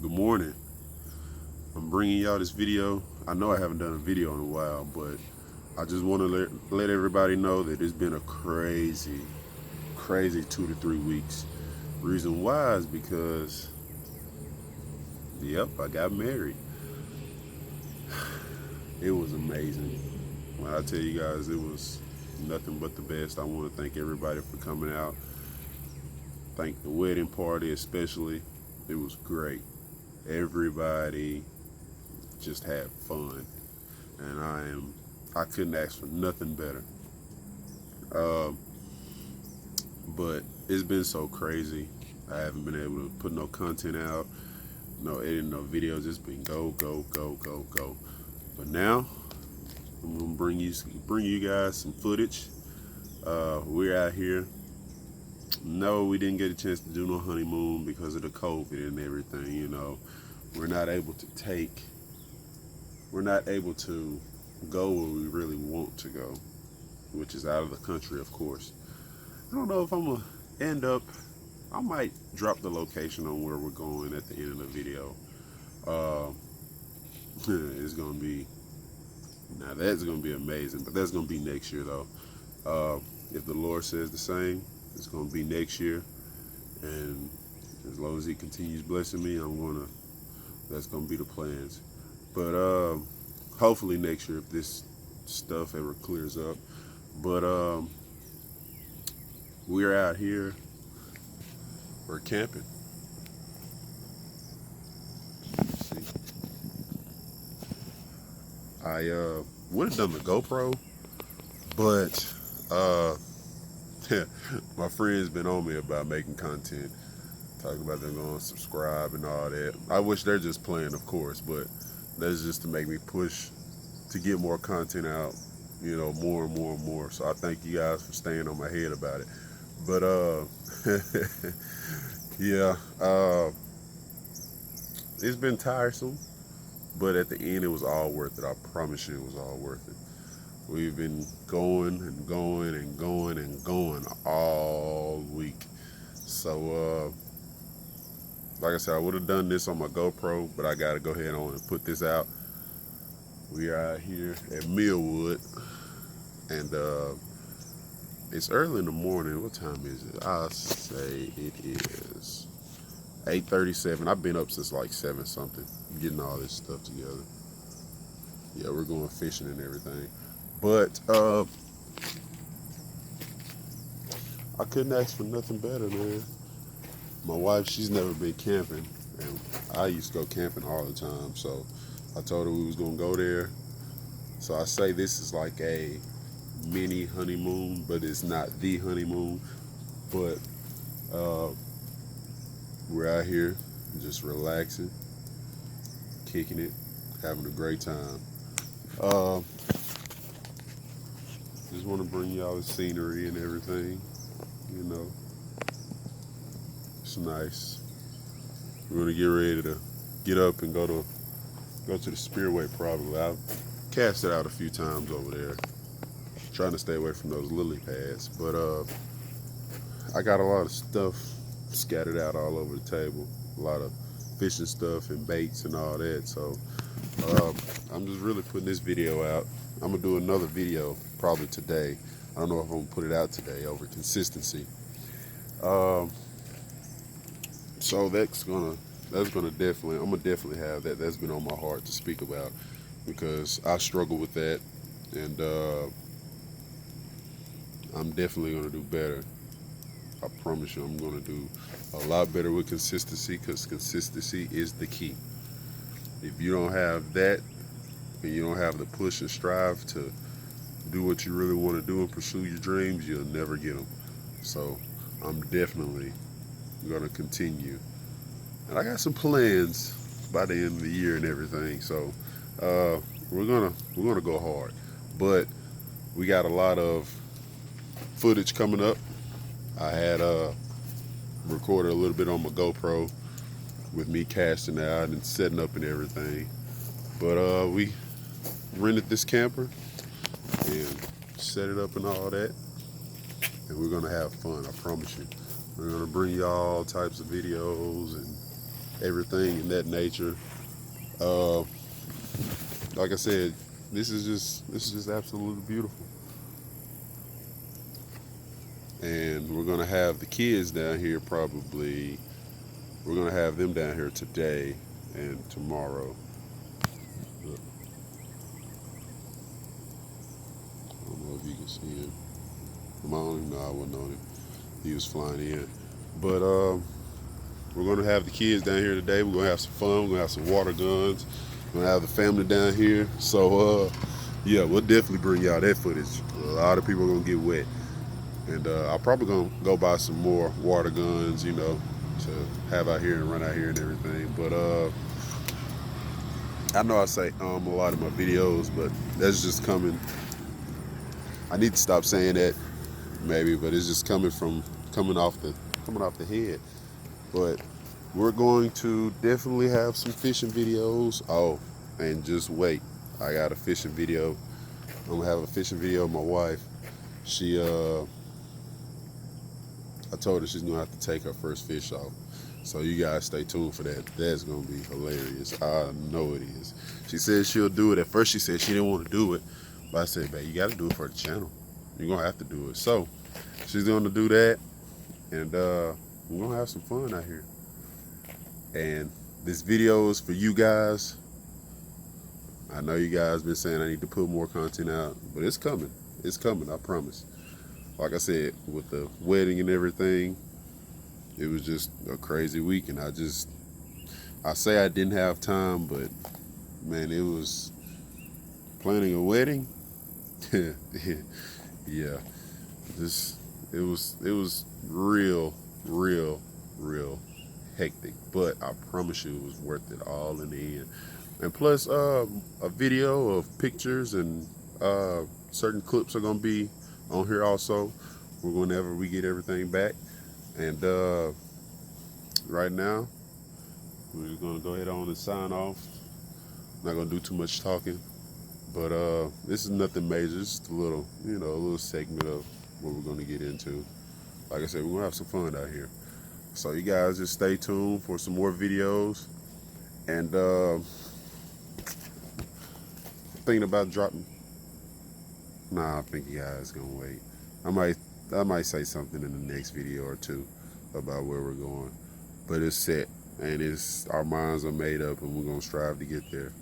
Good morning. I'm bringing y'all this video. I know I haven't done a video in a while, but I just want to let everybody know that it's been a crazy 2 to 3 weeks. Reason why is because, yep, I got married. It was amazing. When I tell you guys it was nothing but the best, I want to thank everybody for coming out. Thank the wedding party especially. It was great. Everybody just had fun, and I couldn't ask for nothing better. But it's been so crazy. I haven't been able to put no content out, no editing, no videos. It's been go. But now I'm gonna bring you guys some footage. We're out here. No, we didn't get a chance to do no honeymoon because of the COVID and everything. We're not able to go where we really want to go, which is out of the country, of course. I don't know if I'm gonna end up. I might drop the location on where we're going at the end of the video. It's gonna be that's gonna be amazing, but that's gonna be next year though. If the Lord says the same, it's gonna be next year, and as long as He continues blessing me, that's gonna be the plans. But hopefully next year, if this stuff ever clears up. But we're out here. We're camping. See, I would have done the GoPro, but my friend's been on me about making content, talking about them going to subscribe and all that. I wish they're just playing, of course, but that's just to make me push to get more content out, more and more. So I thank you guys for staying on my head about it. But yeah, it's been tiresome, but at the end it was all worth it. I promise you it was all worth it. We've been going all week. So like I said, I would have done this on my GoPro, but I gotta go ahead on and put this out. We are out here at Millwood, and it's early in the morning. What time is it? I say it is 8:37. I've been up since like 7 something, getting all this stuff together. Yeah, we're going fishing and everything. But I couldn't ask for nothing better, man. My wife, she's never been camping, and I used to go camping all the time. So I told her we was gonna go there. So I say this is like a mini honeymoon, but it's not the honeymoon. But we're out here just relaxing, kicking it, having a great time. Just want to bring y'all the scenery and everything. It's nice. We're gonna get ready to get up and go to the Spearway probably. I've cast it out a few times over there, trying to stay away from those lily pads. But I got a lot of stuff scattered out all over the table. A lot of fishing stuff and baits and all that. So I'm just really putting this video out. I'm gonna do another video probably today. I don't know if I'm gonna put it out today over consistency. So that's gonna definitely, I'm gonna definitely have that. That's been on my heart to speak about because I struggle with that, and I'm definitely gonna do better. I promise you, I'm gonna do a lot better with consistency, because consistency is the key. If you don't have that, and you don't have the push and strive to do what you really want to do and pursue your dreams, you'll never get them. So I'm definitely gonna continue, and I got some plans by the end of the year and everything. So we're gonna go hard, but we got a lot of footage coming up. I had recorded a little bit on my GoPro with me casting out and setting up and everything. But we rented this camper and set it up and all that, and we're gonna have fun. I promise you. We're gonna bring you all types of videos and everything in that nature. Uh, like I said, this is just absolutely beautiful. And we're gonna have the kids down here probably. We're gonna have them down here today and tomorrow. Look, I don't know if you can see him. I don't even know I wasn't on him. He was flying in. But we're gonna have the kids down here today. We're gonna have some fun. We're gonna have some water guns. We're gonna have the family down here. So yeah, we'll definitely bring y'all that footage. A lot of people are gonna get wet. And I'm probably gonna go buy some more water guns, you know, to have out here and run out here and everything. But I know I say a lot of my videos, but that's just coming. I need to stop saying that maybe, but it's just coming off the head. But we're going to definitely have some fishing videos. Oh, and just wait, I got a fishing video. I'm gonna have a fishing video of my wife. She I told her she's gonna have to take her first fish off. So you guys stay tuned for that. That's gonna be hilarious. I know it is. She said she'll do it. At first she said she didn't want to do it. But I said, babe, you gotta do it for the channel. You're gonna have to do it. So she's gonna do that. And we're gonna have some fun out here. And this video is for you guys. I know you guys been saying I need to put more content out, but it's coming. It's coming, I promise. Like I said, with the wedding and everything, it was just a crazy week, and I say I didn't have time, but man, it was planning a wedding. Yeah, it was real hectic, but I promise you it was worth it all in the end. And plus, a video of pictures and certain clips are gonna be on here also. Whenever we get everything back. And right now, we're gonna go ahead on and sign off. Not gonna do too much talking, but this is nothing major. Just a little, a little segment of what we're gonna get into. Like I said, we're gonna have some fun out here. So you guys just stay tuned for some more videos. And thinking about dropping. Nah, I think you guys gonna wait. I might say something in the next video or two about where we're going, but it's set and our minds are made up, and we're gonna strive to get there.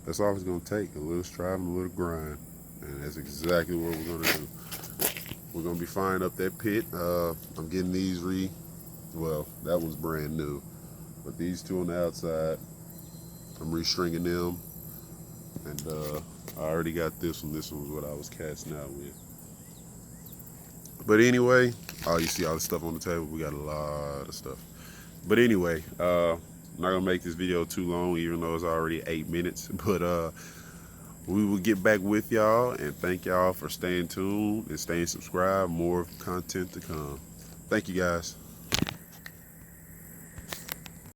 That's all it's gonna take: a little striving, a little grind, and that's exactly what we're gonna do. We're gonna be firing up that pit. I'm getting these well, that one's brand new, but these two on the outside, I'm restringing them, and I already got this one. This one was what I was casting out with. But anyway, you see all the stuff on the table. We got a lot of stuff. But anyway, I'm not gonna make this video too long, even though it's already 8 minutes. But we will get back with y'all, and thank y'all for staying tuned and staying subscribed. More content to come. Thank you guys.